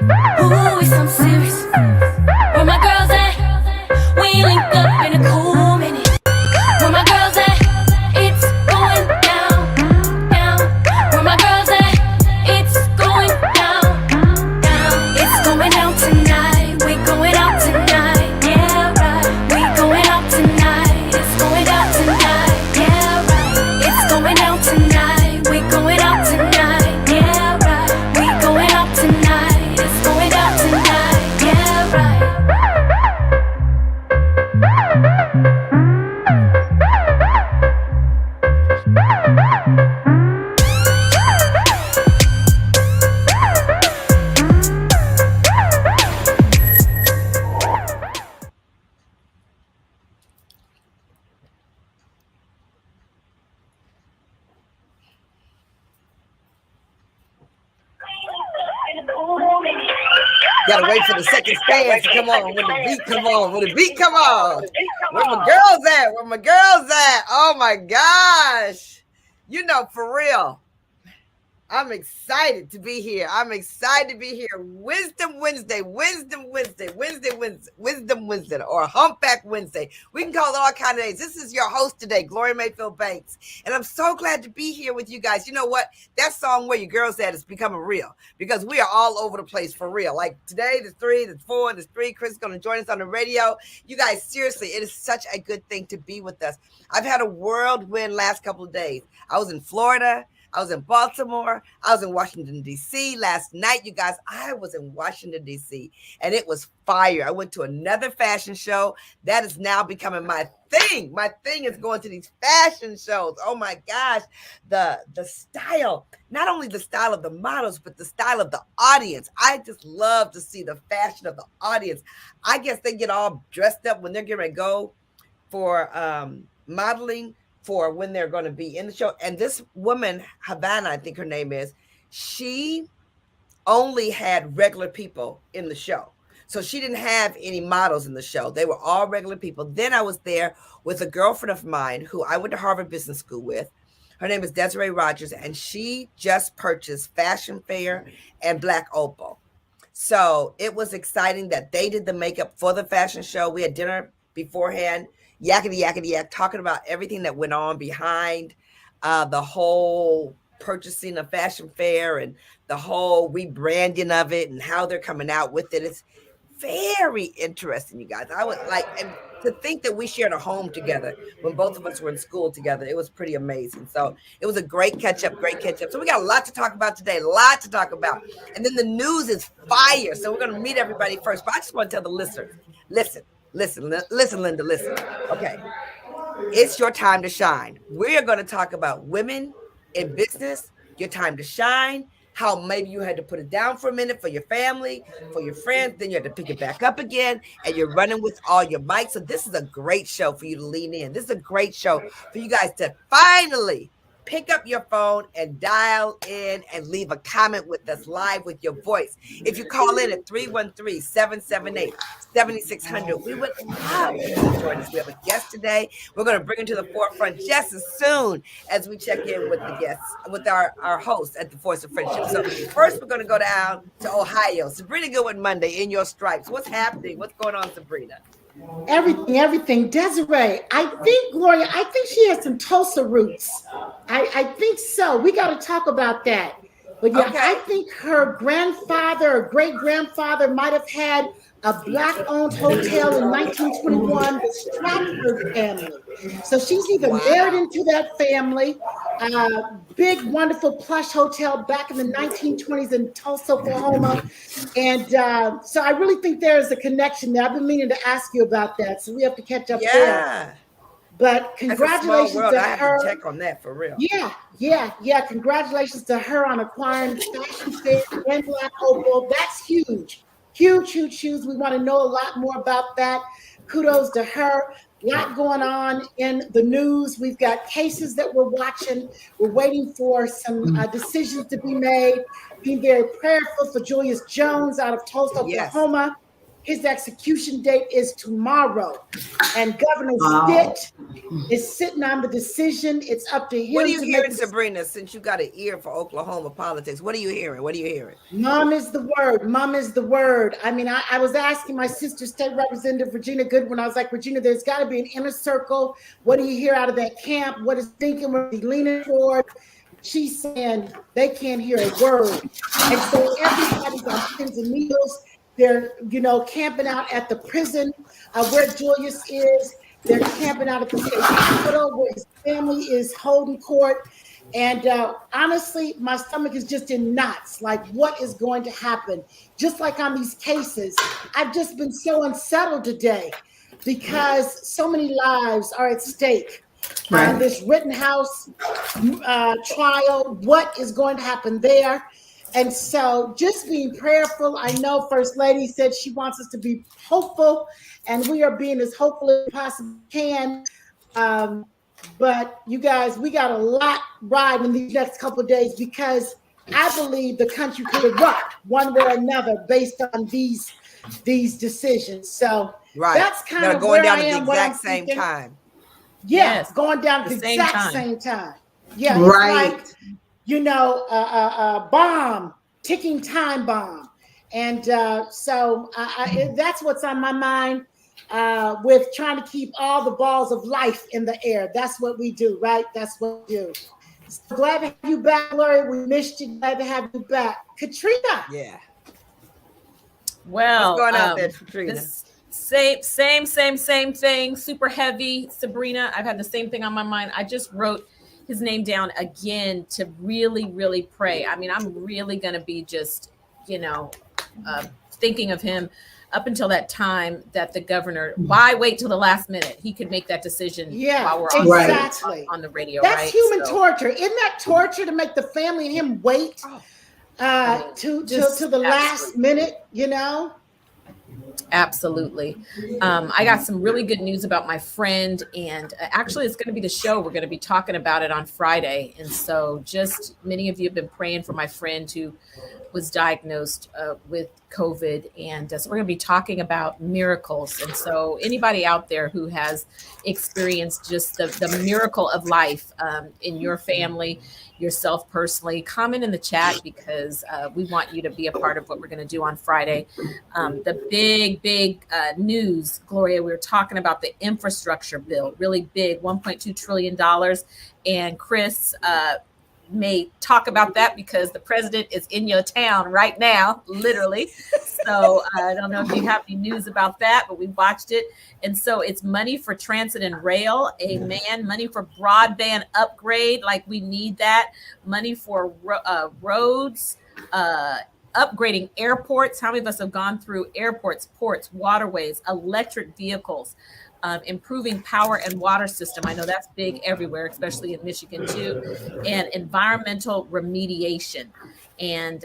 Ooh, it's something serious. Where my girls at? We link up in a cool minute. Where my girls at? It's going down, down. Where my girls at? It's going down, down. It's going down tonight. We going out tonight. Yeah, right. We going out tonight. It's going down tonight. Yeah, right. It's going down tonight. We going out tonight. Yeah, right. We going out tonight. It's going down tonight. Yeah, right. Gotta wait for the second stand to come on. When the beat come on. When the beat come on. Where my girls at? Where my girls at? Oh my gosh. You know, for real. I'm excited to be here. I'm excited to be here. Wisdom Wednesday, Wisdom Wednesday, Wisdom Wednesday, or Humpback Wednesday. We can call it all kinds of days. This is your host today, Gloria Mayfield Banks. And I'm so glad to be here with you guys. You know what? That song, Where Your Girls At, is becoming real because we are all over the place for real. Like today, there's 3, there's 4, there's 3. Chris is going to join us on the radio. You guys, seriously, it is such a good thing to be with us. I've had a whirlwind last couple of days. I was in Florida. I was in Baltimore. I was in Washington, D.C. last night, you guys. I was in Washington, D.C., and it was fire. I went to another fashion show. That is now becoming my thing. My thing is going to these fashion shows. Oh, my gosh. The style, not only the style of the models, but the style of the audience. I just love to see the fashion of the audience. I guess they get all dressed up when they're getting ready to go for modeling for when they're going to be in the show. And this woman, Havana, I think her name is, she only had regular people in the show. So she didn't have any models in the show. They were all regular people. Then I was there with a girlfriend of mine who I went to Harvard Business School with. Her name is Desiree Rogers, and she just purchased Fashion Fair and Black Opal. So it was exciting that they did the makeup for the fashion show. We had dinner beforehand, yakety yak, talking about everything that went on behind the whole purchasing of Fashion Fair and the whole rebranding of it and how they're coming out with it. It's very interesting, you guys. I would like to think that we shared a home together when both of us were in school together. It was pretty amazing. So it was a great catch up. So we got a lot to talk about today, And then the news is fire. So we're going to meet everybody first. But I just want to tell the listeners, listen, Linda, listen. Okay. It's your time to shine. We're going to talk about women in business, your time to shine, how maybe you had to put it down for a minute for your family, for your friends, then you had to pick it back up again, and you're running with all your might. So this is a great show for you to lean in. This is a great show for you guys to finally pick up your phone and dial in and leave a comment with us live with your voice. If you call in at 313-778-7600, we would love you to join us. We have a guest today. We're going to bring him to the forefront just as soon as we check in with the guests, with our host at the Voice of Friendship. So first, we're going to go down to Ohio. Sabrina Goodwin Monday in your stripes. What's happening? What's going on, Sabrina? Everything. Desiree, Gloria, I think she has some Tulsa roots. I think so. We got to talk about that. But yeah, okay. I think her grandfather or great-grandfather might have had a Black-owned hotel in 1921, the Stratford family. So she's either married into that family, big, wonderful, plush hotel back in the 1920s in Tulsa, Oklahoma. And so I really think there is a connection there. I've been meaning to ask you about that, so we have to catch up there. But congratulations to her. I have to check on that for real. Yeah. Congratulations to her on acquiring Fashion Fair and Black Opal. That's huge. Huge. We want to know a lot more about that. Kudos to her. A lot going on in the news. We've got cases that we're watching. We're waiting for some decisions to be made. Being very prayerful for Julius Jones out of Tulsa, Oklahoma. His execution date is tomorrow. And Governor Stitt is sitting on the decision. It's up to him. What are you hearing, Sabrina, since you got an ear for Oklahoma politics? What are you hearing? What are you hearing? Mom is the word. Mom is the word. I mean, I was asking my sister, State Representative Regina Goodwin, I was like, Regina, there's got to be an inner circle. What do you hear out of that camp? What is thinking? What is he leaning toward? She's saying they can't hear a word. And so everybody's on pins and needles. They're, camping out at the prison where Julius is. They're camping out at the state hospital where his family is holding court. And honestly, my stomach is just in knots. Like, what is going to happen? Just like on these cases, I've just been so unsettled today because so many lives are at stake. Right. This Rittenhouse trial, what is going to happen there? And so just being prayerful. I know First Lady said she wants us to be hopeful, and we are being as hopeful as we possibly can. But you guys, we got a lot riding in these next couple of days because I believe the country could erupt one way or another based on these decisions. So that's kind of going where down I am. at the exact same time. Yes, going down at the exact same time. Yeah, right. It's like, a bomb, ticking time bomb. And so that's what's on my mind with trying to keep all the balls of life in the air. That's what we do, right? That's what we do. So glad to have you back, Gloria. We missed you. Glad to have you back. Caterina. Yeah. Well, what's going on there, Caterina? Same thing. Super heavy. Sabrina, I've had the same thing on my mind. I just wrote his name down again to really, really pray. I mean, I'm really going to be just, thinking of him up until that time that the governor, why wait till the last minute? He could make that decision while we're on the radio. That's human torture. Isn't that torture to make the family and him wait to the last minute, Absolutely. I got some really good news about my friend, and actually it's going to be the show. We're going to be talking about it on Friday. And so just many of you have been praying for my friend who was diagnosed with COVID. And so we're going to be talking about miracles. And so anybody out there who has experienced just the miracle of life in your family, yourself personally, comment in the chat because we want you to be a part of what we're going to do on Friday. The big news, Gloria, we were talking about the infrastructure bill, really big, $1.2 trillion. And Chris may talk about that because the president is in your town right now, literally. So I don't know if you have any news about that, but we watched it. And so it's money for transit and rail, money for broadband upgrade, like we need that, money for roads, upgrading airports. How many of us have gone through airports, ports, waterways, electric vehicles, improving power and water system. I know that's big everywhere, especially in Michigan too, and environmental remediation. And,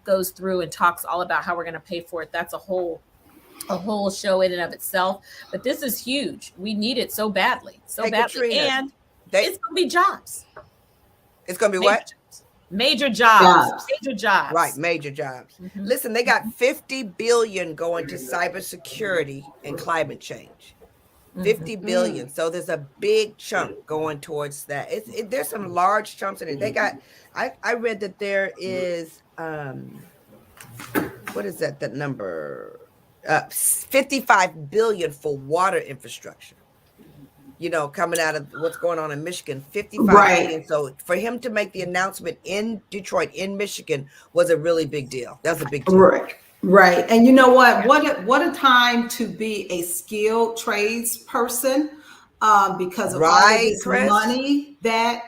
goes through and talks all about how we're going to pay for it. That's a whole show in and of itself. But this is huge. We need it so badly, Caterina, and it's going to be jobs. It's going to be what? Major jobs. Major jobs. Right, major jobs. Mm-hmm. Listen, they got $50 billion going to cybersecurity and climate change. $50 billion. So there's a big chunk going towards that. There's some large chunks in it. They got. I read that there is what is that number? $55 billion for water infrastructure. Coming out of what's going on in Michigan, $55 billion. So for him to make the announcement in Detroit, in Michigan, was a really big deal. That was a big deal. Right. And you know what? What a time to be a skilled trades person because of all of this money that,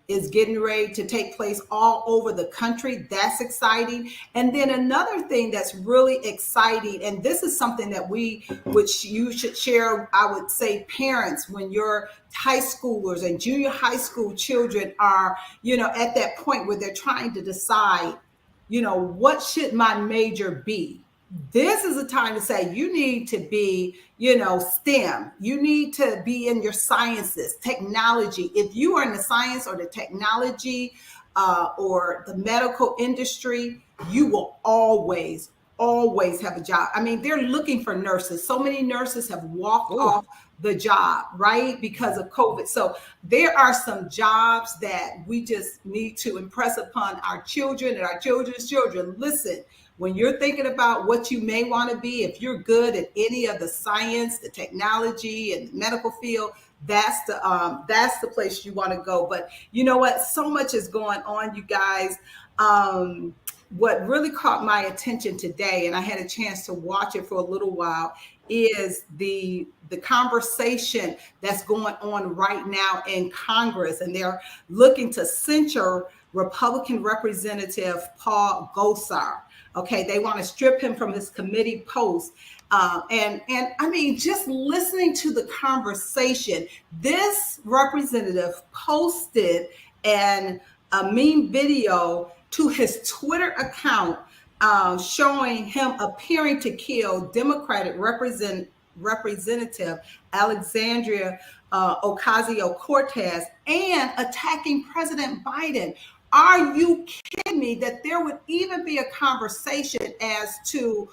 is getting ready to take place all over the country. That's exciting. And then another thing that's really exciting, and this is something that which you should share, I would say, parents, when your high schoolers and junior high school children are, at that point where they're trying to decide, what should my major be? This is a time to say you need to be, STEM. You need to be in your sciences, technology. If you are in the science or the technology or the medical industry, you will always always have a job. I mean, they're looking for nurses. So many nurses have walked off the job, right, because of COVID. So there are some jobs that we just need to impress upon our children and our children's children. Listen, when you're thinking about what you may want to be, if you're good at any of the science, the technology, and the medical field, that's the place you want to go. But you know what? So much is going on, you guys. What really caught my attention today, and I had a chance to watch it for a little while, is the conversation that's going on right now in Congress, and they're looking to censure Republican Representative Paul Gosar. Okay, they want to strip him from his committee post. And I mean, just listening to the conversation, this representative posted a meme video to his Twitter account showing him appearing to kill Democratic Representative Alexandria Ocasio-Cortez and attacking President Biden. Are you kidding me that there would even be a conversation as to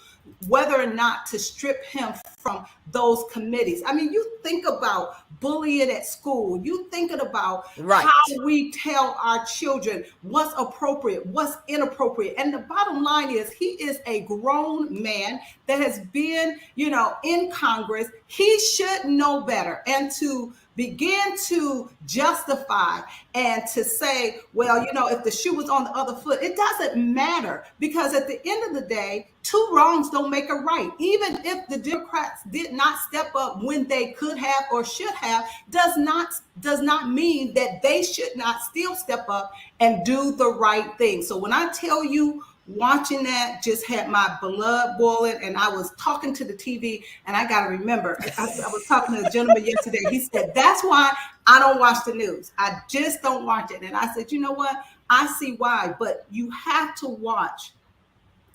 whether or not to strip him from those committees? I mean, you think about bullying at school. You thinking about how we tell our children what's appropriate, what's inappropriate. And the bottom line is he is a grown man that has been, in Congress. He should know better. And to begin to justify and to say, well, if the shoe was on the other foot, it doesn't matter, because at the end of the day, two wrongs don't make a right. Even if the Democrats did not step up when they could have or should have, does not mean that they should not still step up and do the right thing. So when I tell you, watching that just had my blood boiling, and I was talking to the TV, and I got to remember, I was talking to a gentleman yesterday. He said, that's why I don't watch the news. I just don't watch it. And I said, you know what? I see why, but you have to watch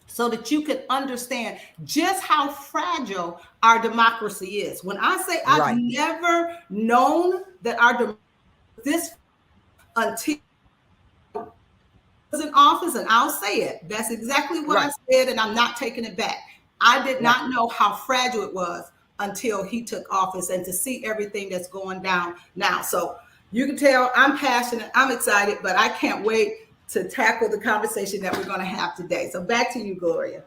so that you can understand just how fragile our democracy is. When I say I've never known that our democracy this until in office, and I'll say it. That's exactly what I said, and I'm not taking it back. I did not know how fragile it was until he took office, and to see everything that's going down now. So you can tell I'm passionate, I'm excited, but I can't wait to tackle the conversation that we're going to have today. So back to you, Gloria.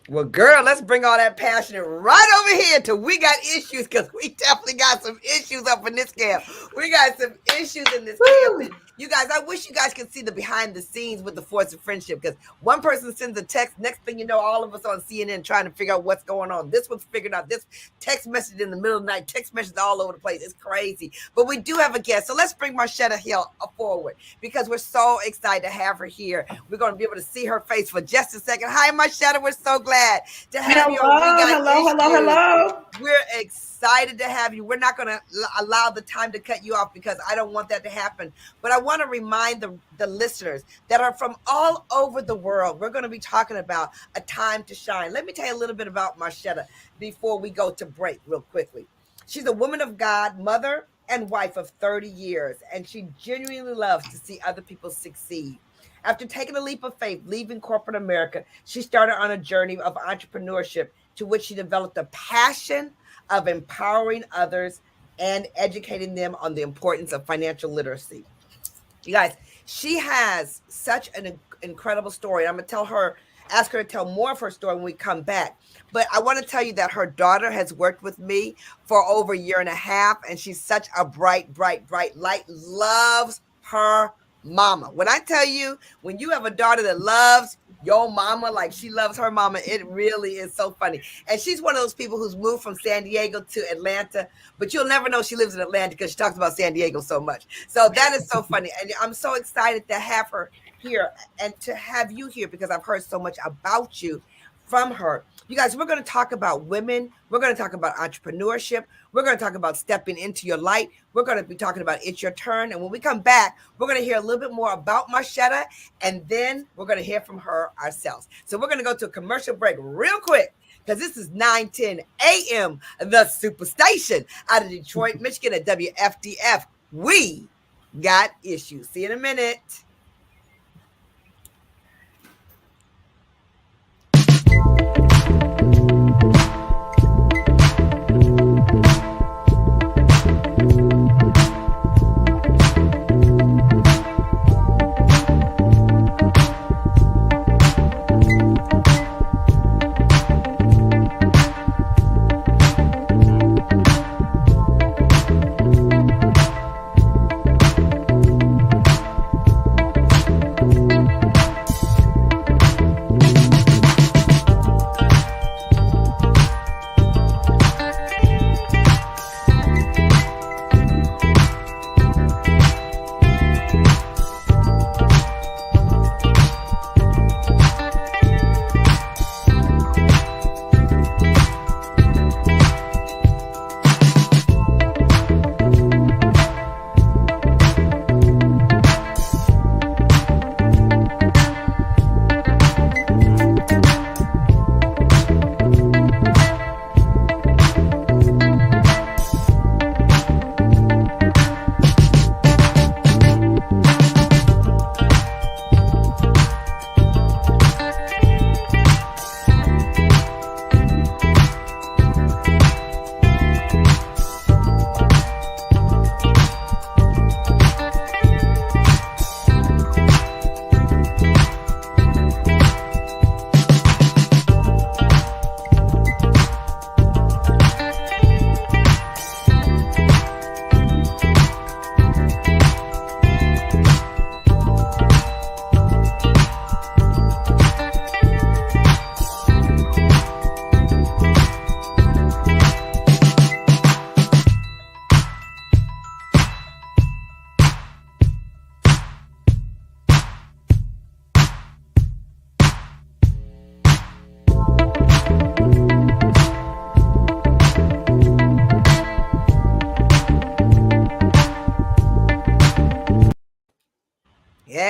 Well, girl, let's bring all that passion right over here till we got issues, because we definitely got some issues up in this camp. We got some issues in this camp. You guys, I wish you guys could see the behind the scenes with the Force of Friendship, because one person sends a text. Next thing you know, all of us on CNN trying to figure out what's going on. This one's figuring out this text message in the middle of the night, text messages all over the place. It's crazy. But we do have a guest. So let's bring Marchetta Hill forward, because we're so excited to have her here. We're going to be able to see her face for just a second. Hi, Marchetta. We're so glad to have you on. Hello. We're excited to have you. We're not going to allow the time to cut you off, because I don't want that to happen. But I want to remind the listeners that are from all over the world, we're going to be talking about a time to shine. Let me tell you a little bit about Marchetta before we go to break real quickly. She's a woman of God, mother and wife of 30 years, and she genuinely loves to see other people succeed. After taking a leap of faith, leaving corporate America, she started on a journey of entrepreneurship, to which she developed a passion of empowering others and educating them on the importance of financial literacy. You guys, she has such an incredible story. I'm going to ask her to tell more of her story when we come back. But I want to tell you that her daughter has worked with me for over a year and a half, and she's such a bright light, loves her mama. When I tell you, when you have a daughter that loves your mama like she loves her mama, it really is so funny. And she's one of those people who's moved from San Diego to Atlanta, but you'll never know she lives in Atlanta because she talks about San Diego so much. So that is so funny. And I'm so excited to have her here and to have you here, because I've heard so much about you from her. You guys, we're going to talk about women. We're going to talk about entrepreneurship. We're going to talk about stepping into your light. We're going to be talking about It's Your Turn. And when we come back, we're going to hear a little bit more about Marchetta, and then we're going to hear from her ourselves. So we're going to go to a commercial break real quick, because this is 9:10 a.m., the Superstation out of Detroit, Michigan at WFDF. We got issues. See you in a minute.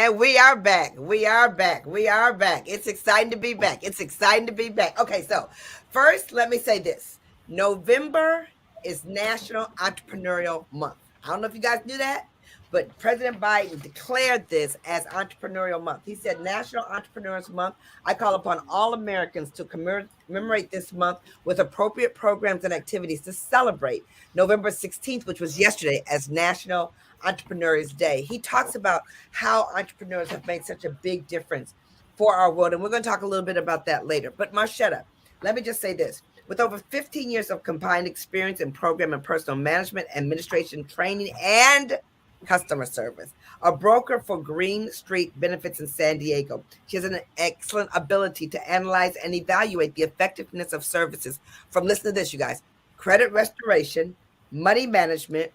And we are back. We are back. We are back. It's exciting to be back. It's exciting to be back. Okay, so first, let me say this. November is National Entrepreneurial Month. I don't know if you guys knew that, but President Biden declared this as Entrepreneurial Month. He said, National Entrepreneurs Month. I call upon all Americans to commemorate this month with appropriate programs and activities to celebrate November 16th, which was yesterday, as National Entrepreneurs Day. He talks about how entrepreneurs have made such a big difference for our world. And we're going to talk a little bit about that later. But Marchetta, let me just say this. With over 15 years of combined experience in program and personal management, administration, training, and customer service, a broker for Green Street Benefits in San Diego, she has an excellent ability to analyze and evaluate the effectiveness of services from, listen to this, you guys, credit restoration, money management,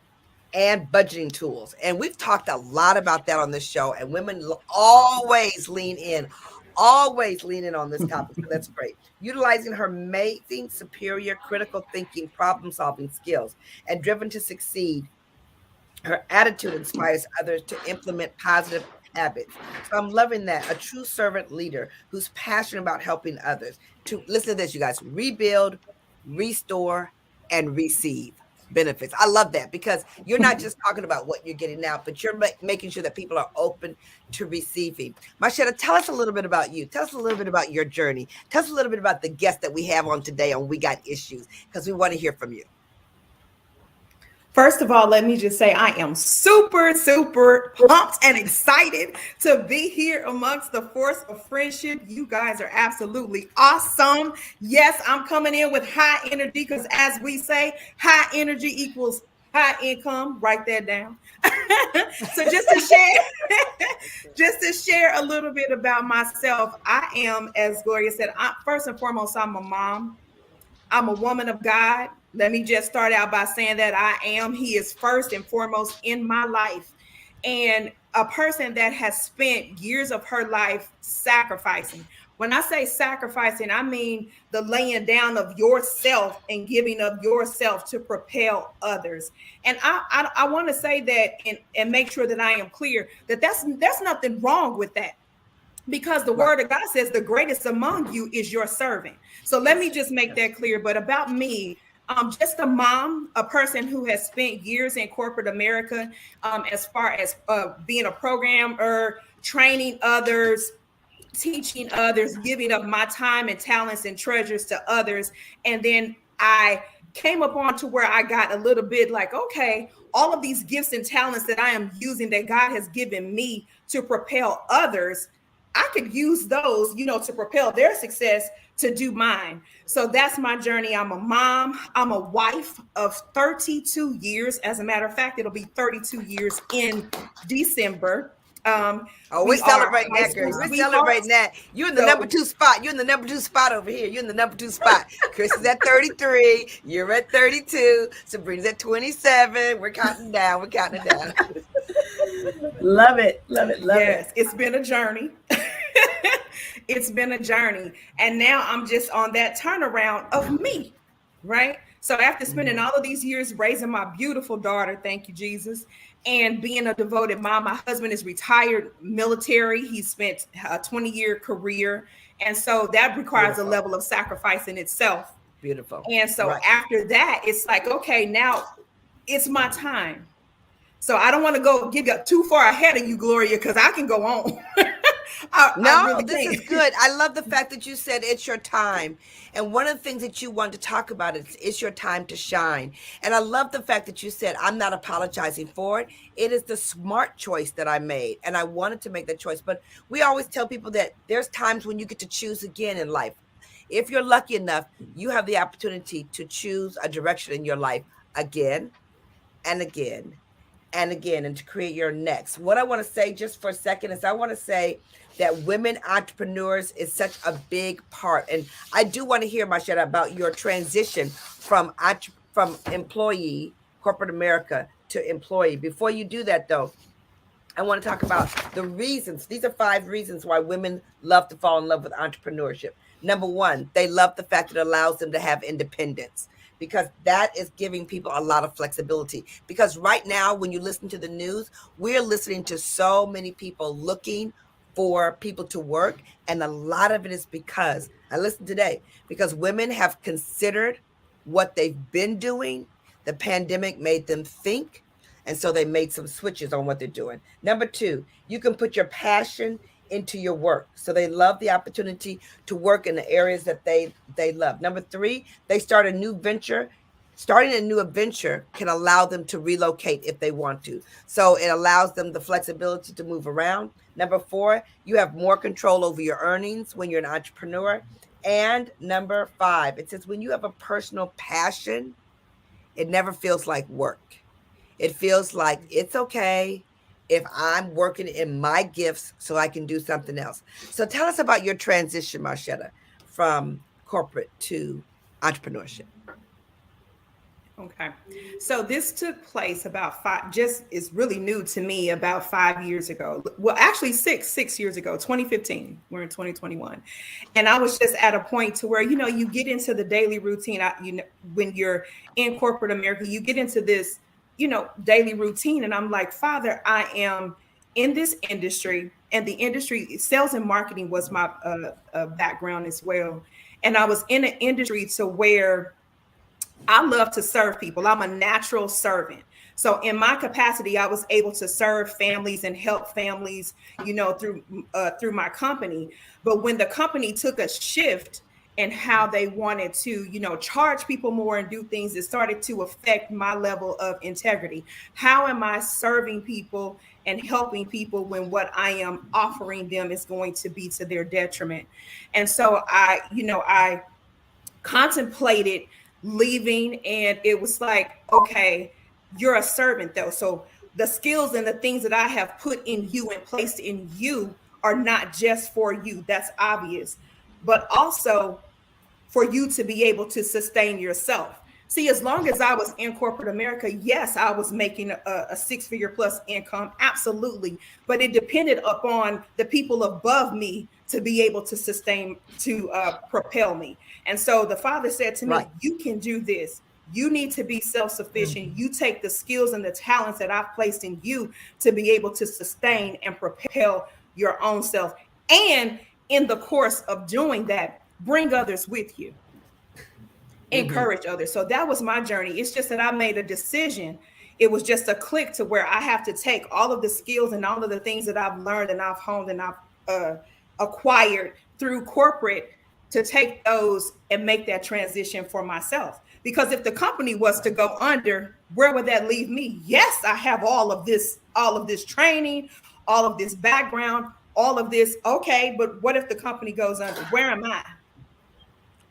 and budgeting tools. And we've talked a lot about that on this show, and women always lean in on this topic. So that's great. Utilizing her amazing, superior, critical thinking, problem-solving skills, and driven to succeed, her attitude inspires others to implement positive habits. So I'm loving that. A true servant leader who's passionate about helping others to, listen to this, you guys, rebuild, restore, and receive benefits. I love that, because you're not just talking about what you're getting now, but you're making sure that people are open to receiving. Marchetta, tell us a little bit about you. Tell us a little bit about your journey. Tell us a little bit about the guest that we have on today on We Got Issues, because we want to hear from you. First of all, let me just say I am super, super pumped and excited to be here amongst the force of friendship. You guys are absolutely awesome. Yes, I'm coming in with high energy because, as we say, high energy equals high income. Write that down. So just to share a little bit about myself, I am, as Gloria said, first and foremost, I'm a mom. I'm a woman of God. Let me just start out by saying that He is first and foremost in my life, and a person that has spent years of her life sacrificing. When I say sacrificing, I mean the laying down of yourself and giving of yourself to propel others. And I want to say that and make sure that I am clear that there's nothing wrong with that. Because the word of God says the greatest among you is your servant. So let me just make that clear. But about me, I'm just a mom, a person who has spent years in corporate America, as far as being a programmer, training others, teaching others, giving up my time and talents and treasures to others. And then I came upon to where I got a little bit like, okay, all of these gifts and talents that I am using that God has given me to propel others, I could use those, to propel their success to do mine. So that's my journey. I'm a mom. I'm a wife of 32 years. As a matter of fact, it'll be 32 years in December. We celebrating that, girl. We're celebrating that. You're in the number 2 spot. You're in the number 2 spot over here. You're in the number 2 spot. Chris is at 33. You're at 32. Sabrina's at 27. We're counting down. Love it. Yes, it's been a journey. It's been a journey. And now I'm just on that turnaround of me, right? So after spending all of these years raising my beautiful daughter, thank you, Jesus, and being a devoted mom, my husband is retired military. He spent a 20-year career. And so that requires a level of sacrifice in itself. Beautiful. And so after that, it's like, okay, now it's my time. So I don't want to get too far ahead of you, Gloria, because I can go on. This is good. I love the fact that you said it's your time. And one of the things that you want to talk about is it's your time to shine. And I love the fact that you said, I'm not apologizing for it. It is the smart choice that I made. And I wanted to make that choice. But we always tell people that there's times when you get to choose again in life. If you're lucky enough, you have the opportunity to choose a direction in your life again and again and again, and to create your next. What I want to say just for a second is I want to say that women entrepreneurs is such a big part. And I do want to hear, Marchetta, about your transition from employee, corporate America, to employee. Before you do that, though, I want to talk about the reasons. These are 5 reasons why women love to fall in love with entrepreneurship. Number one, they love the fact that it allows them to have independence, because that is giving people a lot of flexibility. Because right now, when you listen to the news, we're listening to so many people looking for people to work. And a lot of it is because, I listened today, because women have considered what they've been doing. The pandemic made them think. And so they made some switches on what they're doing. Number two, you can put your passion into your work. So they love the opportunity to work in the areas that they love. Number three, they start a new venture. Starting a new adventure can allow them to relocate if they want to. So it allows them the flexibility to move around. Number four, you have more control over your earnings when you're an entrepreneur. And number five, it says when you have a personal passion, it never feels like work. It feels like it's okay if I'm working in my gifts so I can do something else. So tell us about your transition, Marchetta, from corporate to entrepreneurship. Okay. So this took place about it's really new to me, about 5 years ago. Well, actually six years ago, 2015, we're in 2021. And I was just at a point to where, you get into the daily routine. When you're in corporate America, you get into this, daily routine. And I'm like, Father, I am in this industry, and the industry, sales and marketing was my background as well. And I was in an industry to where I love to serve people. I'm a natural servant. So in my capacity, I was able to serve families and help families, through my company. But when the company took a shift in how they wanted to, charge people more and do things, it started to affect my level of integrity. How am I serving people and helping people when what I am offering them is going to be to their detriment? And so I contemplated leaving, and it was like, okay, you're a servant though. So the skills and the things that I have put in you and placed in you are not just for you. That's obvious, but also for you to be able to sustain yourself. See, as long as I was in corporate America, yes, I was making a six-figure plus income, absolutely. But it depended upon the people above me to be able to sustain, to propel me. And so the Father said to me, right, you can do this. You need to be self-sufficient. Mm-hmm. You take the skills and the talents that I've placed in you to be able to sustain and propel your own self. And in the course of doing that, bring others with you. Encourage others. So that was my journey. It's just that I made a decision. It was just a click to where I have to take all of the skills and all of the things that I've learned and I've honed and I've acquired through corporate, to take those and make that transition for myself. Because if the company was to go under, where would that leave me? Yes, I have all of this training, all of this background, all of this. Okay, but what if the company goes under? Where am I?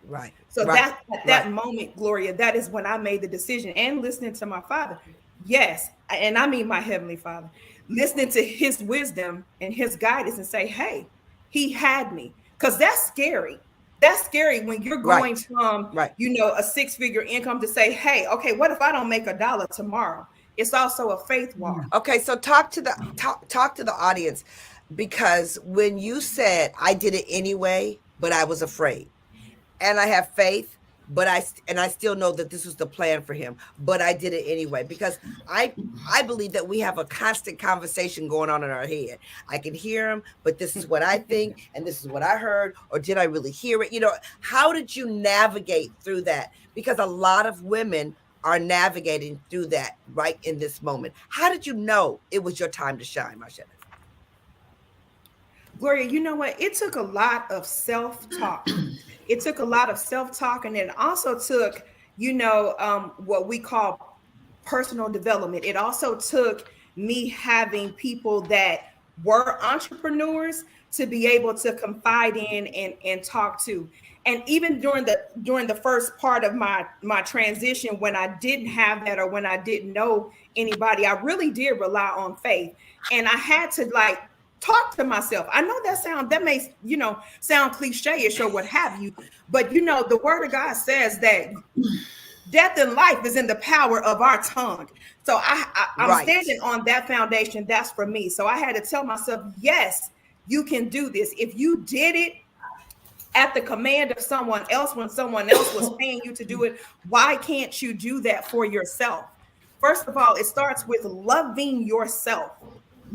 Right. So that moment, Gloria, that is when I made the decision, and listening to my Father. Yes. And I mean my Heavenly Father, listening to his wisdom and his guidance and say, hey, he had me. Because that's scary. That's scary when you're going from, a six-figure income to say, hey, okay, what if I don't make $1 tomorrow? It's also a faith walk. Okay. So talk to the audience, because when you said I did it anyway, but I was afraid. And I have faith, but I still know that this was the plan for him, but I did it anyway, because I believe that we have a constant conversation going on in our head. I can hear him, but this is what I think, and this is what I heard, or did I really hear it? How did you navigate through that? Because a lot of women are navigating through that right in this moment. How did you know it was your time to shine, Marchetta? Gloria, you know what? It took a lot of self-talk. It took a lot of self-talk, and it also took, what we call personal development. It also took me having people that were entrepreneurs to be able to confide in and talk to. And even during the first part of my transition, when I didn't have that, or when I didn't know anybody, I really did rely on faith. And I had to talk to myself. I know that may sound cliche-ish or what have you, but the word of God says that death and life is in the power of our tongue. So I'm standing on that foundation. That's for me. So I had to tell myself, yes, you can do this. If you did it, at the command of someone else when someone else was paying you to do it. Why can't you do that for yourself? First of all, it starts with loving yourself,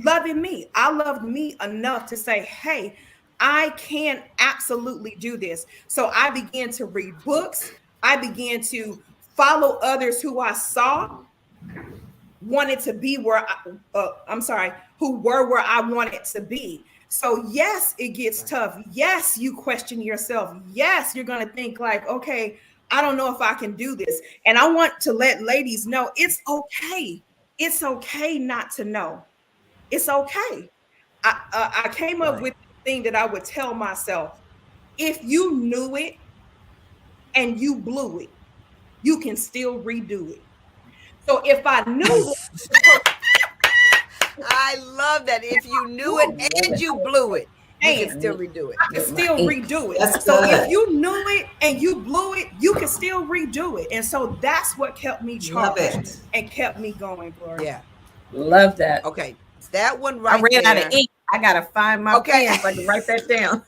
loving me. I loved me enough to say, hey, I can absolutely do this. So I began to read books. I began to follow others who I saw wanted to be where who were where I wanted to be. So yes, it gets tough. Yes, you question yourself. Yes, you're going to think like, okay, I don't know if I can do this. And I want to let ladies know it's okay. It's okay not to know. It's okay. I came up with the thing that I would tell myself. If you knew it and you blew it, you can still redo it. So if I knew I love that. If you knew it and you blew it, you can still redo it. I can still redo it. So if you knew it and you blew it, you can still redo it. And so that's what kept me charged and kept me going, Gloria. Yeah. Love that. Okay. That one right there. I ran there. out of ink. I got to find my pen so I can write that down.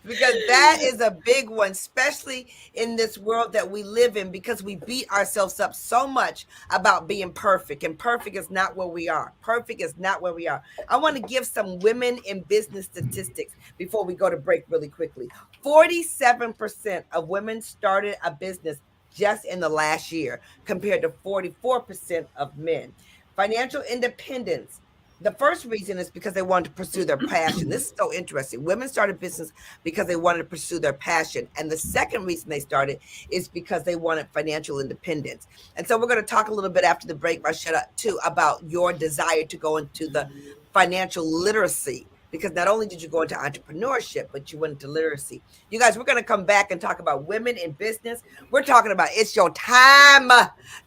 Because that is a big one, especially in this world that we live in, because we beat ourselves up so much about being perfect, and perfect is not where we are. Perfect is not where we are. I want to give some women in business statistics before we go to break really quickly. 47% of women started a business just in the last year, compared to 44% of men. Financial independence. The first reason is because they wanted to pursue their passion. This is so interesting. Women started business because they wanted to pursue their passion. And the second reason they started is because they wanted financial independence. And so we're going to talk a little bit after the break, Marchetta, too, about your desire to go into the financial literacy. Because not only did you go into entrepreneurship, but you went into literacy. You guys, we're going to come back and talk about women in business. We're talking about it's your time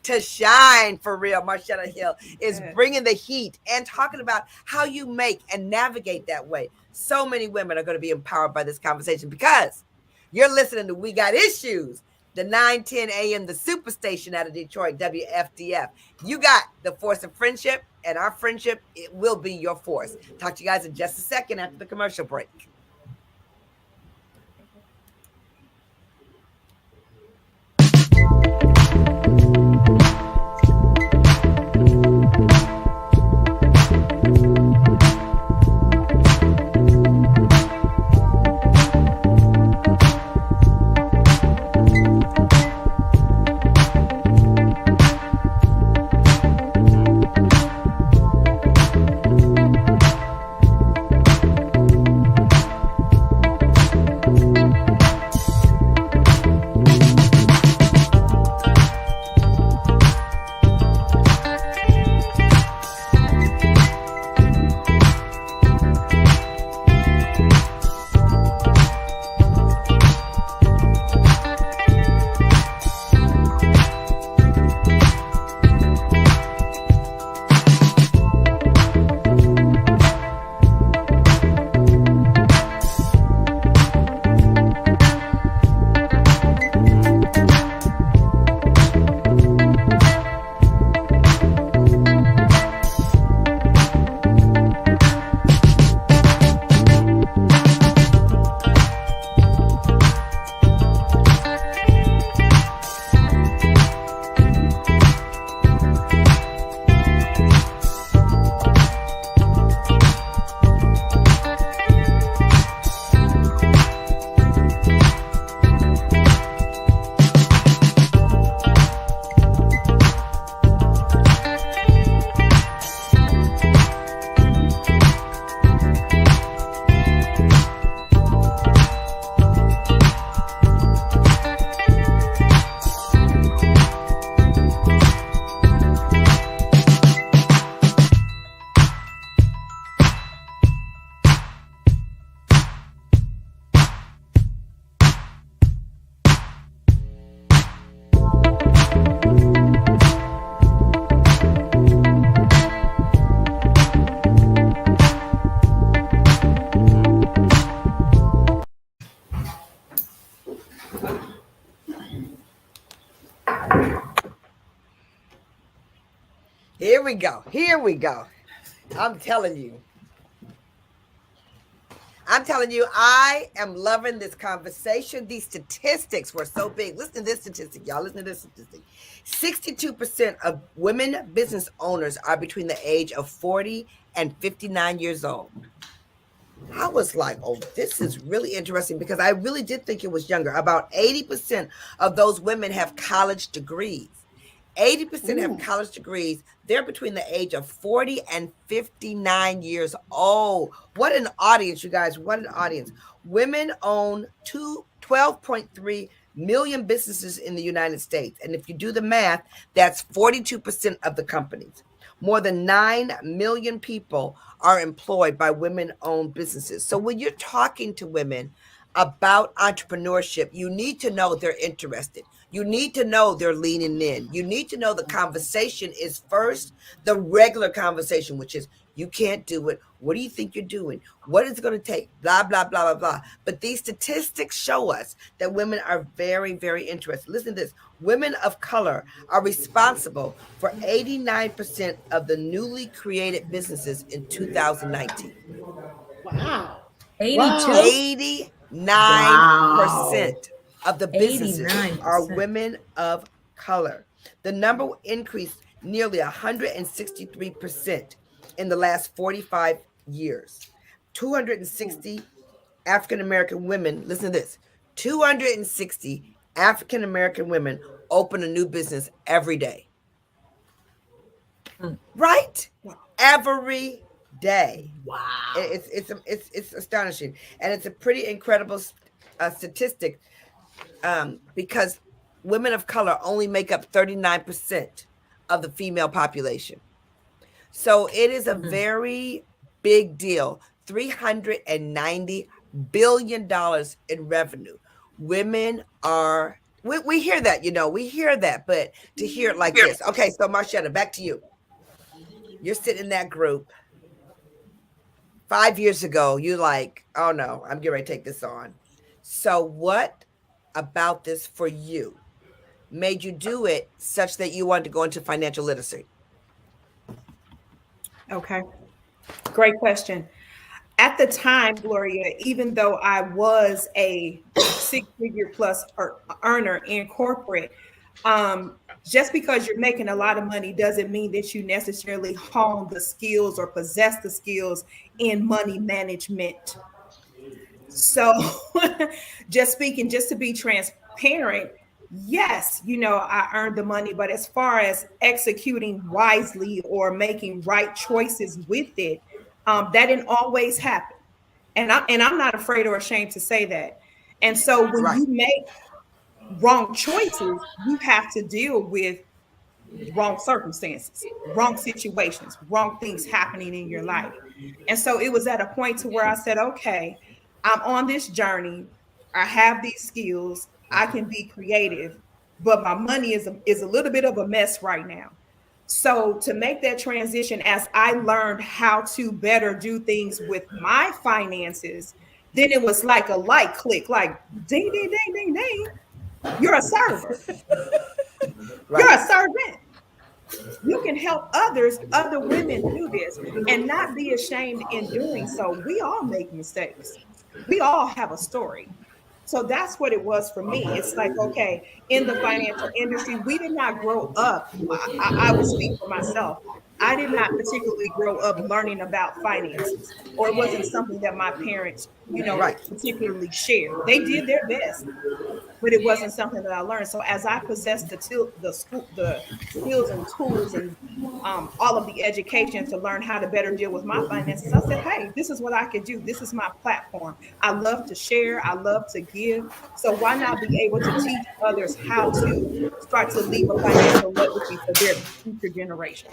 to shine, for real. Marchetta Hill is bringing the heat and talking about how you make and navigate that way. So many women are going to be empowered by this conversation because you're listening to We Got Issues, the 9:10 a.m., the Superstation out of Detroit, WFDF. You got the force of friendship, and our friendship, it will be your force. Talk to you guys in just a second after the commercial break. Here we go. Here we go. I'm telling you. I'm telling you, I am loving this conversation. These statistics were so big. Listen to this statistic, y'all. Listen to this statistic. 62% of women business owners are between the age of 40 and 59 years old. I was like, oh, this is really interesting because I really did think it was younger. About 80% of those women have college degrees. 80% have college degrees. They're between the age of 40 and 59 years old. What an audience, you guys. What an audience. Women own 12.3 million businesses in the United States. And if you do the math, that's 42% of the companies. More than 9 million people are employed by women-owned businesses. So when you're talking to women about entrepreneurship, you need to know they're interested. You need to know they're leaning in. You need to know the conversation is first the regular conversation, which is, you can't do it. What do you think you're doing? What is it going to take? Blah, blah, blah, blah, blah. But these statistics show us that women are very, very interested. Listen to this. Women of color are responsible for 89% of the newly created businesses in 2019. Wow. 82? 89% of the businesses 89%. are women of color. The number increased nearly 163% in the last 45 years. 260 African-American women, listen to this, 260 African-American women open a new business every day. Right? Every day. Wow. It's astonishing. And it's a pretty incredible statistic because women of color only make up 39% of the female population. So it is a very big deal. $390 billion in revenue. Women are, we hear that, we hear that, but to hear it like this. Okay, so Marchetta, back to you. You're sitting in that group. 5 years ago, you're like, oh no, I'm getting ready to take this on. So what about this for you made you do it such that you wanted to go into financial literacy? Okay. Great question. At the time, Gloria, even though I was a six-figure plus earner in corporate, just because you're making a lot of money doesn't mean that you necessarily hone the skills or possess the skills in money management. So just to be transparent, yes, I earned the money, but as far as executing wisely or making right choices with it, that didn't always happen. And I'm not afraid or ashamed to say that. And so when you make wrong choices, you have to deal with wrong circumstances, wrong situations, wrong things happening in your life. And so it was at a point to where I said, okay, I'm on this journey. I have these skills. I can be creative, but my money is a little bit of a mess right now. So to make that transition, as I learned how to better do things with my finances, then it was like a light click, like ding, ding, ding, ding, ding. You're a servant. You're a servant. You can help other women do this and not be ashamed in doing so. We all make mistakes. We all have a story. So that's what it was for me. It's like, okay, in the financial industry, we did not grow up. I will speak for myself. I did not particularly grow up learning about finances, or it wasn't something that my parents, particularly shared. They did their best, but it wasn't something that I learned. So as I possessed the skills and tools and all of the education to learn how to better deal with my finances, I said, hey, this is what I could do. This is my platform. I love to share. I love to give. So why not be able to teach others how to start to leave a financial legacy for their future generation?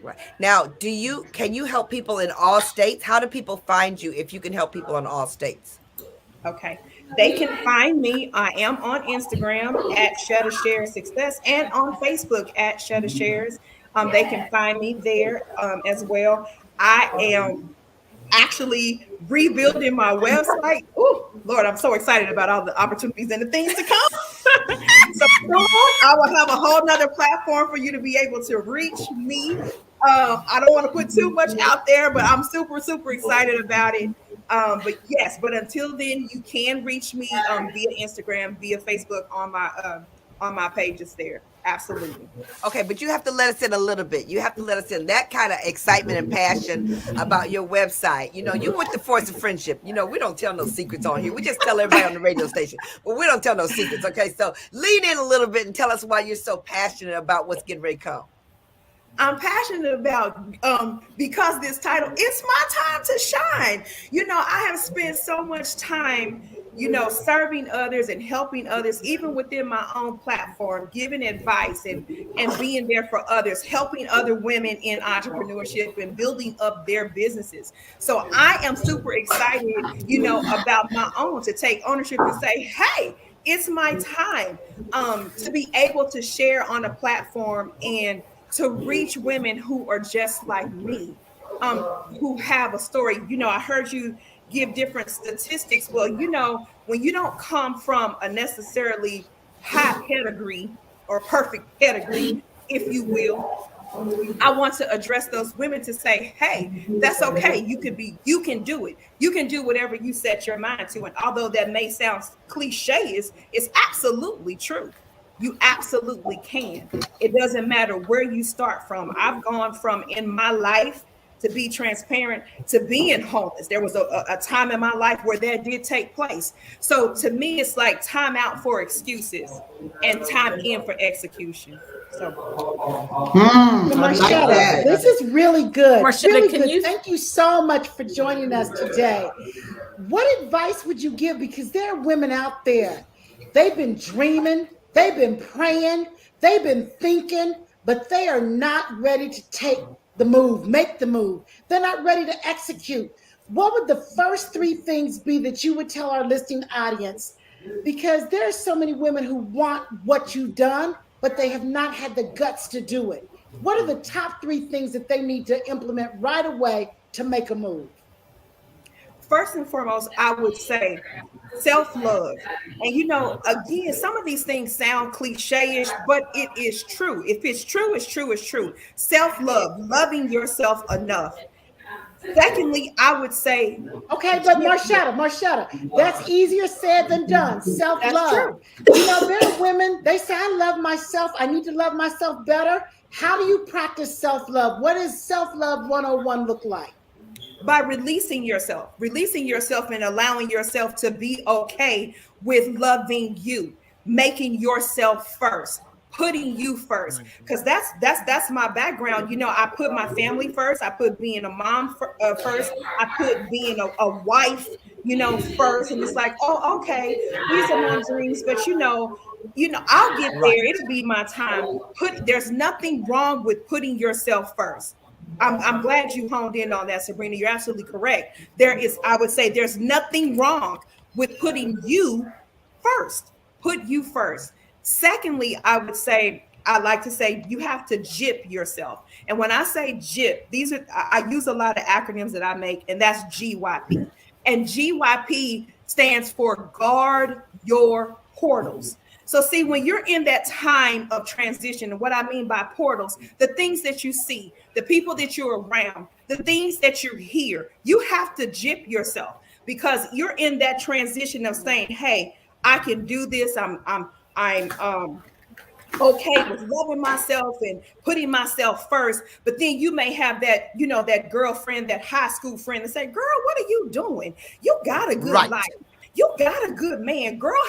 Right. Now, can you help people in all states? How do people find you if you can help people in all states? Okay. They can find me. I am on Instagram at Shetta Shares Success and on Facebook at Shetta Shares. They can find me there as well. I am actually rebuilding my website. Oh, Lord, I'm so excited about all the opportunities and the things to come. So I will have a whole nother platform for you to be able to reach me. I don't want to put too much out there, but I'm super, super excited about it. But yes, but until then, you can reach me via Instagram, via Facebook on my pages there. Absolutely. Okay, but you have to let us in a little bit. You have to let us in that kind of excitement and passion about your website. You know, you with the Force of Friendship. You know, we don't tell no secrets on here. We just tell everybody on the radio station, but we don't tell no secrets. Okay, so lean in a little bit and tell us why you're so passionate about what's getting ready to come. I'm passionate about because this title, it's my time to shine. You know, I have spent so much time, you know, serving others and helping others, even within my own platform, giving advice and being there for others, helping other women in entrepreneurship and building up their businesses. So I am super excited, you know, about my own, to take ownership and say, hey, it's my time to be able to share on a platform and to reach women who are just like me, who have a story. You know, I heard you give different statistics. Well, you know, when you don't come from a necessarily high pedigree or perfect pedigree, if you will, I want to address those women to say, hey, that's okay. You can do it. You can do whatever you set your mind to. And although that may sound cliche, it's absolutely true. You absolutely can. It doesn't matter where you start from. I've gone from, in my life, to be transparent, to being homeless. There was a time in my life where that did take place. So to me, it's like time out for excuses and time in for execution. So, Marchetta, this is really good. Marchetta, really good. Thank you so much for joining us today. What advice would you give? Because there are women out there, they've been dreaming, they've been praying, they've been thinking, but they are not ready to take the move, make the move. They're not ready to execute. What would the first three things be that you would tell our listening audience? Because there are so many women who want what you've done, but they have not had the guts to do it. What are the top three things that they need to implement right away to make a move? First and foremost, I would say self-love. And you know, again, some of these things sound cliche-ish, but it is true. If it's true, it's true, it's true. Self-love, loving yourself enough. Secondly, I would say, okay, but Marchetta, that's easier said than done. Self-love. You know, there are women, they say, I love myself. I need to love myself better. How do you practice self-love? What does self-love 101 look like? By releasing yourself and allowing yourself to be okay with loving you, making yourself first, putting you first. Because that's my background. You know, I put my family first. I put being a mom first. I put being a wife, you know, first. And it's like, oh, okay, these are my dreams. But you know, I'll get there. It'll be my time. There's nothing wrong with putting yourself first. I'm glad you honed in on that, Sabrina. You're absolutely correct. I would say there's nothing wrong with putting you first. Put you first. Secondly, I like to say you have to gyp yourself. And when I say gyp, I use a lot of acronyms that I make, and that's GYP. And GYP stands for guard your portals. So see, when you're in that time of transition, and what I mean by portals, the things that you see, the people that you're around, the things that you hear, you have to gyp yourself, because you're in that transition of saying, hey, I can do this. I'm okay with loving myself and putting myself first. But then you may have that, you know, that girlfriend, that high school friend, and say, girl, what are you doing? You got a good life. You got a good man, girl.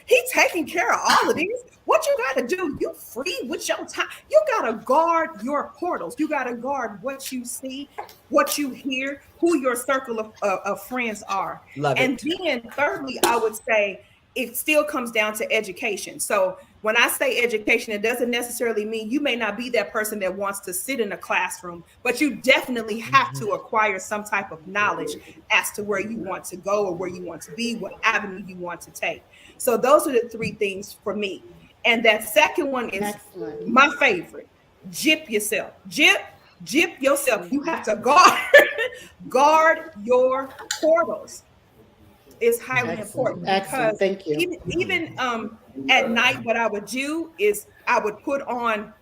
He taking care of all of these. What you got to do, you free with your time. You got to guard your portals. You got to guard what you see, what you hear, who your circle of friends are. And then thirdly, I would say it still comes down to education. So when I say education, it doesn't necessarily mean you may not be that person that wants to sit in a classroom, but you definitely have to acquire some type of knowledge as to where you want to go or where you want to be, what avenue you want to take. So those are the three things for me. And that second one is my favorite. Gyp yourself. Gyp yourself. You have to guard your portals. Is highly important, because thank you. Even at night, what I would do is I would put on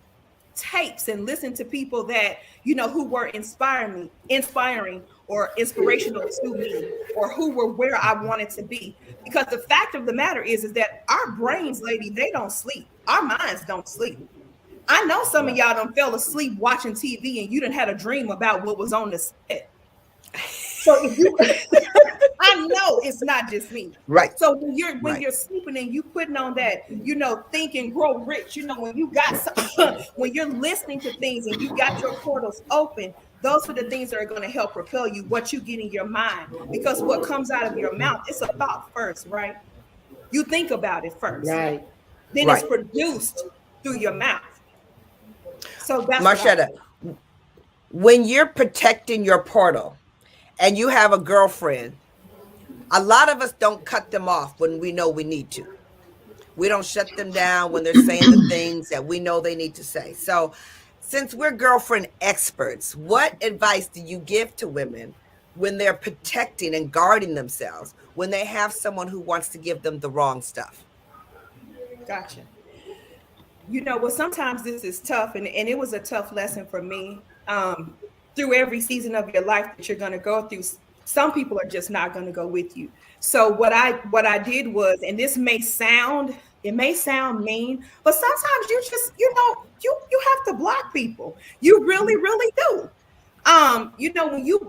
tapes and listen to people that, you know, who were inspiring, or inspirational to me, or who were where I wanted to be. Because the fact of the matter is that our brains, lady, they don't sleep. Our minds don't sleep. I know some of y'all done fell asleep watching TV and you done had a dream about what was on the set. So if you, I know it's not just me. Right. So when you're sleeping and you putting on that, Think and Grow Rich, when you got some, when you're listening to things and you got your portals open, those are the things that are going to help propel you, what you get in your mind. Because what comes out of your mouth, it's a thought first, right? You think about it first. Right. Then it's produced through your mouth. So that's Marchetta, when you're protecting your portal and you have a girlfriend, a lot of us don't cut them off when we know we need to. We don't shut them down when they're saying the things that we know they need to say. So since we're girlfriend experts, what advice do you give to women when they're protecting and guarding themselves, when they have someone who wants to give them the wrong stuff? Gotcha. Well, sometimes this is tough, and it was a tough lesson for me. Through every season of your life that you're going to go through, some people are just not going to go with you. So what I did was, and this may sound mean, but sometimes you just, you have to block people. You really, really do.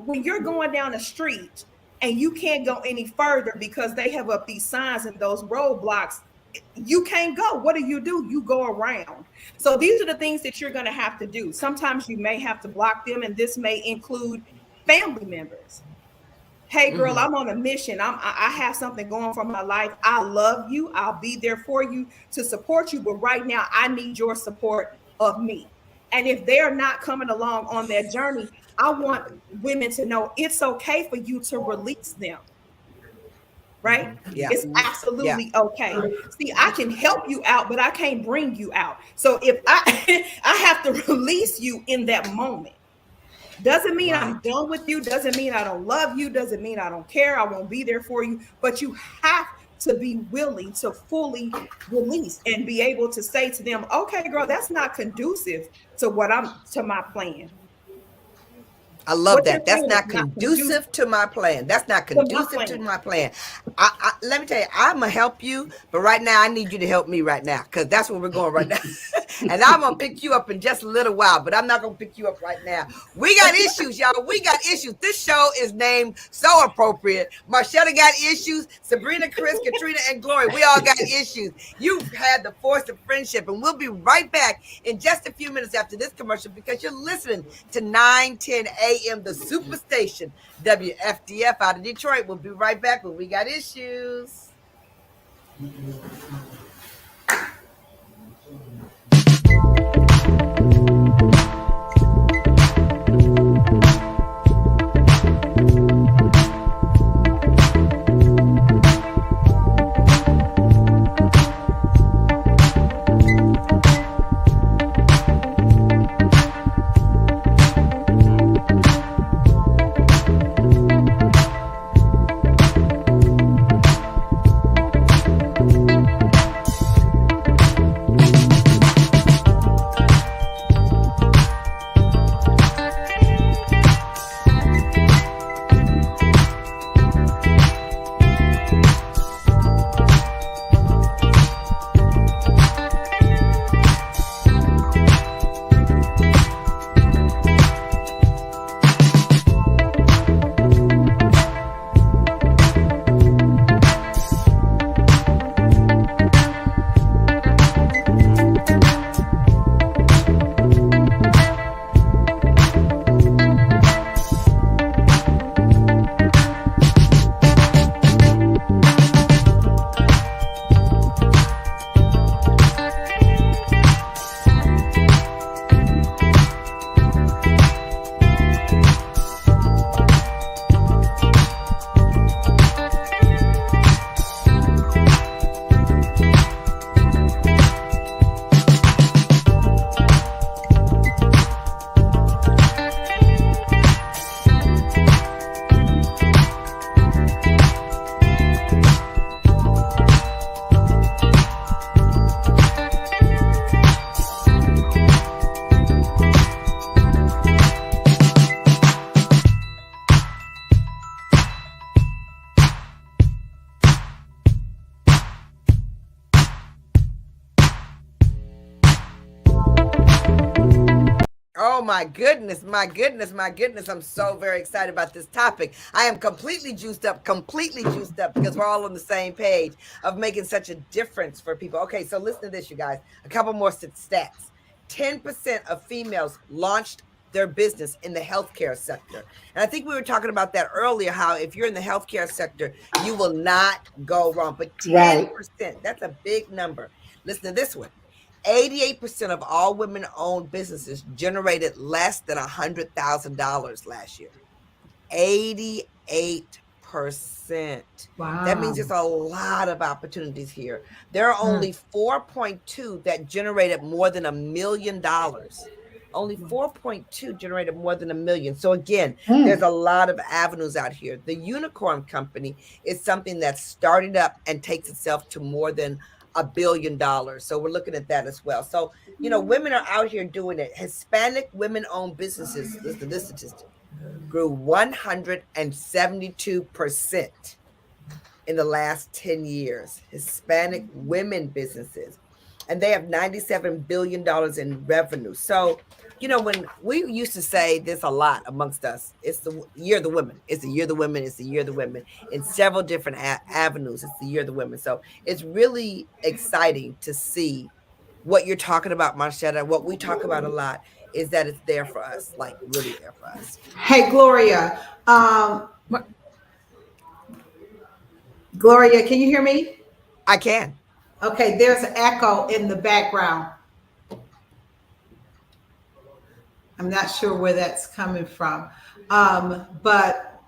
When you're going down the street and you can't go any further because they have up these signs and those roadblocks, you can't go. What do? You go around. So these are the things that you're going to have to do. Sometimes you may have to block them, and this may include family members. Hey, girl, I'm on a mission. I have something going for my life. I love you. I'll be there for you to support you. But right now, I need your support of me. And if they're not coming along on that journey, I want women to know it's okay for you to release them. Right? Yeah. It's absolutely okay. See, I can help you out, but I can't bring you out. So if I have to release you in that moment. Doesn't mean I'm done with you. Doesn't mean I don't love you. Doesn't mean I don't care. I won't be there for you. But you have to be willing to fully release and be able to say to them, okay, girl, that's not conducive to my plan. I love that. That's not conducive to my plan. That's not conducive to my plan. Let me tell you, I'm going to help you, but right now I need you to help me right now, because that's where we're going right now. And I'm going to pick you up in just a little while, but I'm not going to pick you up right now. We got issues, y'all. We got issues. This show is named so appropriate. Marchetta got issues. Sabrina, Chris, Caterina, and Gloria, we all got issues. You've had the force of friendship, and we'll be right back in just a few minutes after this commercial, because you're listening to 910 a.m. the Superstation WFDF out of Detroit. We'll be right back when we got issues. Oh my goodness, my goodness, my goodness. I'm so very excited about this topic. I am completely juiced up because we're all on the same page of making such a difference for people. Okay, so listen to this, you guys. A couple more stats. 10% of females launched their business in the healthcare sector. And I think we were talking about that earlier, how if you're in the healthcare sector, you will not go wrong. But 10%, that's a big number. Listen to this one. 88% of all women-owned businesses generated less than $100,000 last year. 88%. Wow. That means there's a lot of opportunities here. There are only 4.2 that generated more than $1 million. Only 4.2 generated more than $1 million. So again, there's a lot of avenues out here. The unicorn company is something that's started up and takes itself to more than $1 billion. So we're looking at that as well. So, you know, women are out here doing it. Hispanic women-owned businesses, listen to this statistic, grew 172% in the last 10 years. Hispanic women businesses. And they have $97 billion in revenue. So, you know, when we used to say this a lot amongst us, it's the year of the women. It's the year of the women. It's the year of the women. In several different avenues, it's the year of the women. So it's really exciting to see what you're talking about, Marchetta. What we talk about a lot is that it's there for us, like really there for us. Hey, Gloria. Gloria, can you hear me? I can. Okay, there's an echo in the background. I'm not sure where that's coming from. But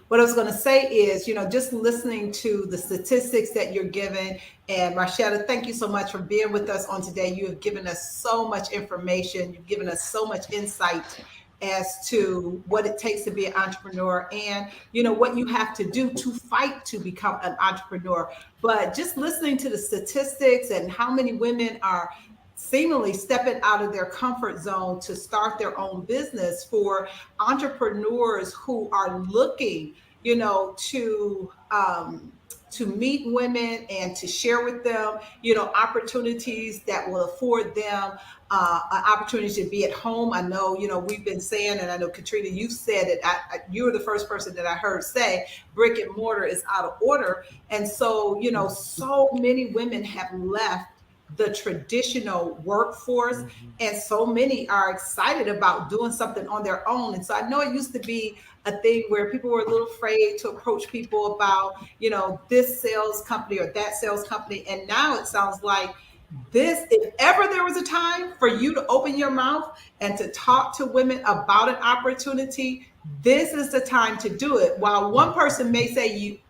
what I was going to say is, you know, just listening to the statistics that you're giving, and Marchetta, thank you so much for being with us on today. You have given us so much information. You've given us so much insight as to what it takes to be an entrepreneur and, you know, what you have to do to fight to become an entrepreneur. But just listening to the statistics and how many women are seemingly stepping out of their comfort zone to start their own business, for entrepreneurs who are looking, you know, to meet women and to share with them, you know, opportunities that will afford them an opportunity to be at home. I know, you know, we've been saying, and I know, Caterina, you said it, you were the first person that I heard say brick and mortar is out of order. And so, you know, so many women have left the traditional workforce, and so many are excited about doing something on their own. And so I know it used to be a thing where people were a little afraid to approach people about, you know, this sales company or that sales company. And now it sounds like this, if ever there was a time for you to open your mouth and to talk to women about an opportunity, this is the time to do it. While one person may say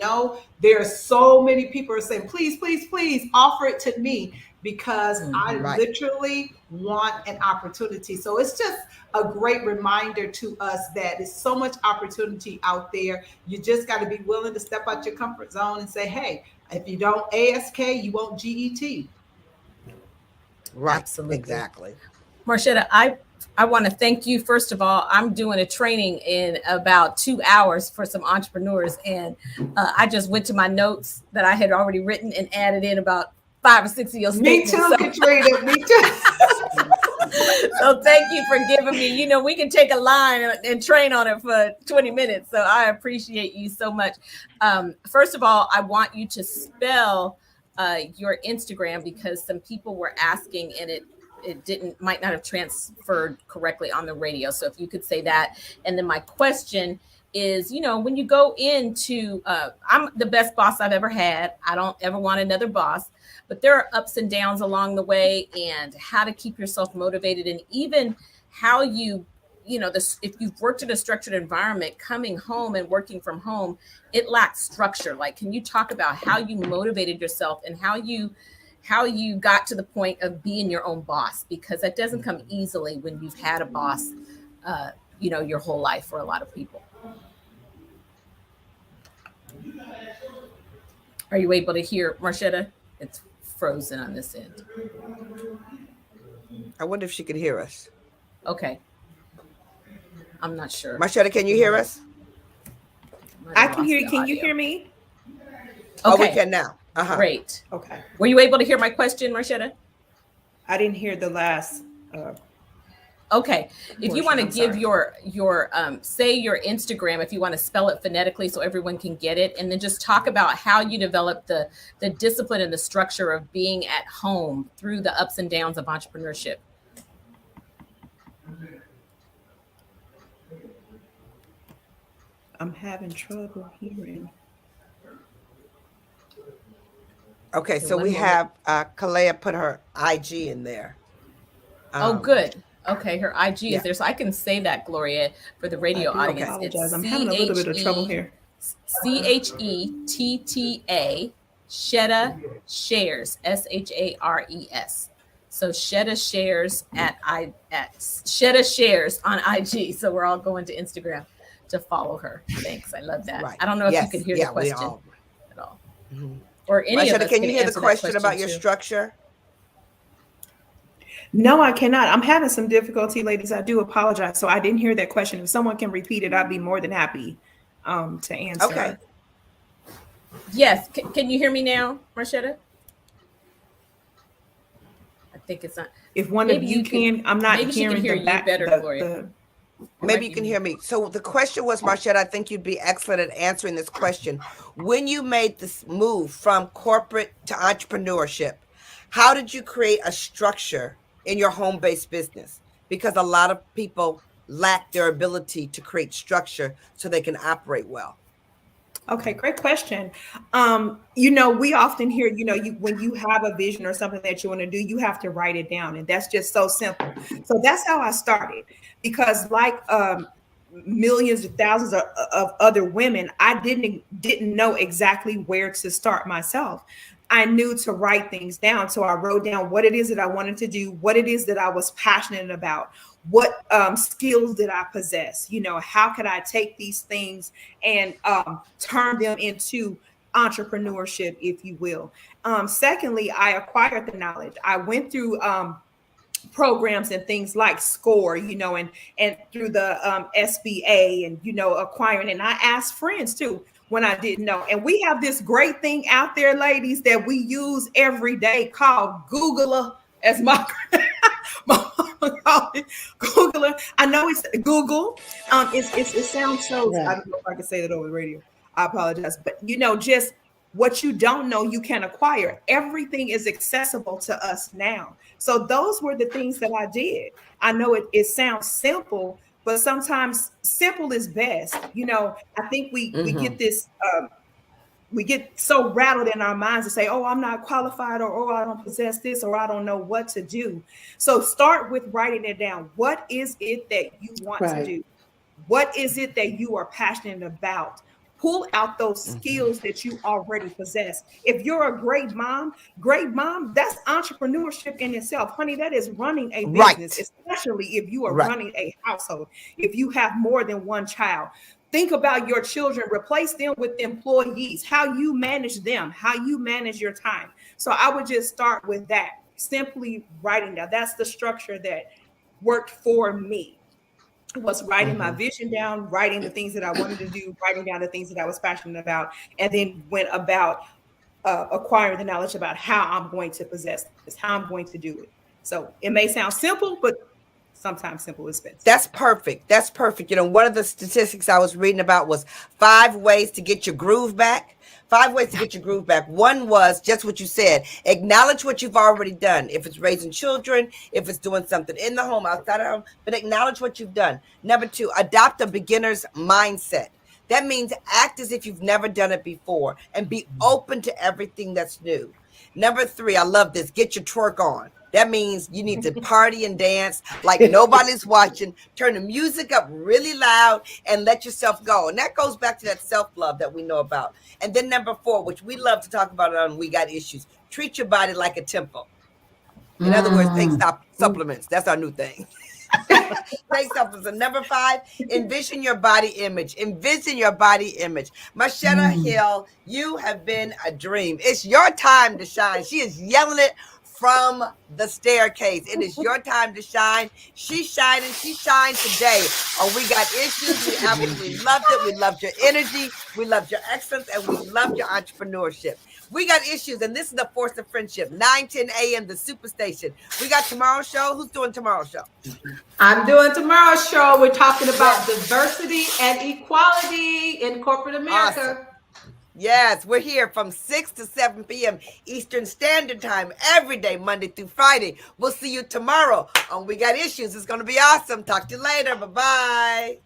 no, there are so many people are saying, please, please, please offer it to me, because I literally want an opportunity. So it's just a great reminder to us that there's so much opportunity out there. You just got to be willing to step out your comfort zone and say, hey, if you don't ASK, you won't GET. Right. Absolutely. Exactly. Marchetta, I want to thank you. First of all, I'm doing a training in about 2 hours for some entrepreneurs. And I just went to my notes that I had already written and added in about 5 or 6 of your statements. Me too, Caterina. Me too. So thank you for giving me, you know, we can take a line and train on it for 20 minutes. So I appreciate you so much. First of all, I want you to spell your Instagram, because some people were asking and it might not have transferred correctly on the radio. So if you could say that. And then my question is, you know, when you go into, I'm the best boss I've ever had. I don't ever want another boss, but there are ups and downs along the way, and how to keep yourself motivated, and even how you know, this, if you've worked in a structured environment, coming home and working from home, it lacks structure. Like, can you talk about how you motivated yourself and how you got to the point of being your own boss? Because that doesn't come easily when you've had a boss, you know, your whole life for a lot of people. Are you able to hear, Marchetta? It's frozen on this end. I wonder if she could hear us. Okay. I'm not sure. Marchetta, can you hear us? I can hear you. Can you hear me? Okay. Oh, we can now. Great. Okay. Were you able to hear my question, Marchetta? I didn't hear the last. Okay. If you want to give your say your Instagram, if you want to spell it phonetically so everyone can get it, and then just talk about how you develop the discipline and the structure of being at home through the ups and downs of entrepreneurship. I'm having trouble hearing. Okay, so we have Kalea put her IG in there. Oh, good. Okay, her IG is there, so I can say that, Gloria, for the radio audience. Apologize. I'm having a little bit of trouble here. CHETTA Shetta Shares, SHARES. So Shetta Shares at Shetta Shares on IG. So we're all going to Instagram to follow her. Thanks, I love that. Right. I don't know if you can hear the question at all. Mm-hmm. Or any Marchetta, of us can you hear the question about your structure? No, I cannot. I'm having some difficulty, ladies. I do apologize. So I didn't hear that question. If someone can repeat it, I'd be more than happy to answer. Okay. Yes. Can you hear me now, Marchetta? I think it's not. If one of you can, I'm not hearing you better, Gloria. Maybe you can hear me. So the question was, Marchetta, I think you'd be excellent at answering this question. When you made this move from corporate to entrepreneurship, how did you create a structure in your home-based business? Because a lot of people lack their ability to create structure so they can operate well. Okay, great question. We often hear, when you have a vision or something that you want to do, you have to write it down. And that's just so simple. So that's how I started, because like millions of thousands of other women, I didn't know exactly where to start myself. I knew to write things down. So I wrote down what it is that I wanted to do, what it is that I was passionate about, what skills did I possess? How could I take these things and turn them into entrepreneurship, if you will. Secondly, I acquired the knowledge. I went through programs and things like SCORE, and through the SBA and, acquiring. And I asked friends too, when I didn't know. And we have this great thing out there, ladies, that we use every day called Googler, as my mama called it, Googler. I know it's Google. It sounds so, I don't know if I can say that over the radio. I apologize. But, just what you don't know, you can acquire. Everything is accessible to us now. So those were the things that I did. I know it sounds simple, but sometimes simple is best. I think we get this, we get so rattled in our minds to say, oh, I'm not qualified, or, oh, I don't possess this, or I don't know what to do. So start with writing it down. What is it that you want to do? What is it that you are passionate about? Pull out those skills that you already possess. If you're a great mom, that's entrepreneurship in itself. Honey, that is running a business, especially if you are running a household. If you have more than one child, think about your children, replace them with employees, how you manage them, how you manage your time. So I would just start with that, simply writing down. That's the structure that worked for me. Was writing my vision down, writing the things that I wanted to do, writing down the things that I was passionate about, and then went about acquiring the knowledge about how I'm going to possess this, how I'm going to do it. So it may sound simple, but sometimes simple is best. That's perfect. That's perfect. One of the statistics I was reading about was 5 ways to get your groove back. 5 ways to get your groove back. One was just what you said. Acknowledge what you've already done. If it's raising children, if it's doing something in the home, outside of home, but acknowledge what you've done. Number 2, adopt a beginner's mindset. That means act as if you've never done it before and be open to everything that's new. Number 3, I love this. Get your twerk on. That means you need to party and dance like nobody's watching. Turn the music up really loud and let yourself go. And that goes back to that self-love that we know about. And then number 4, which we love to talk about on We Got Issues, treat your body like a temple. In other words, take supplements. That's our new thing. Take supplements. And number 5, envision your body image. Envision your body image. Marchetta Hill, you have been a dream. It's your time to shine. She is yelling it from the staircase. It is your time to shine. She's shining. She shined today. Oh, We Got Issues. We absolutely loved it. We loved your energy. We loved your excellence. And we loved your entrepreneurship. We got issues, and this is the Force of Friendship, 9:10 a.m. the Superstation. We got tomorrow's show. Who's doing tomorrow's show? I'm doing tomorrow's show. We're talking about diversity and equality in corporate America. Awesome. Yes, we're here from 6 to 7 p.m. Eastern Standard Time every day, Monday through Friday. We'll see you tomorrow on We Got Issues. It's going to be awesome. Talk to you later. Bye-bye.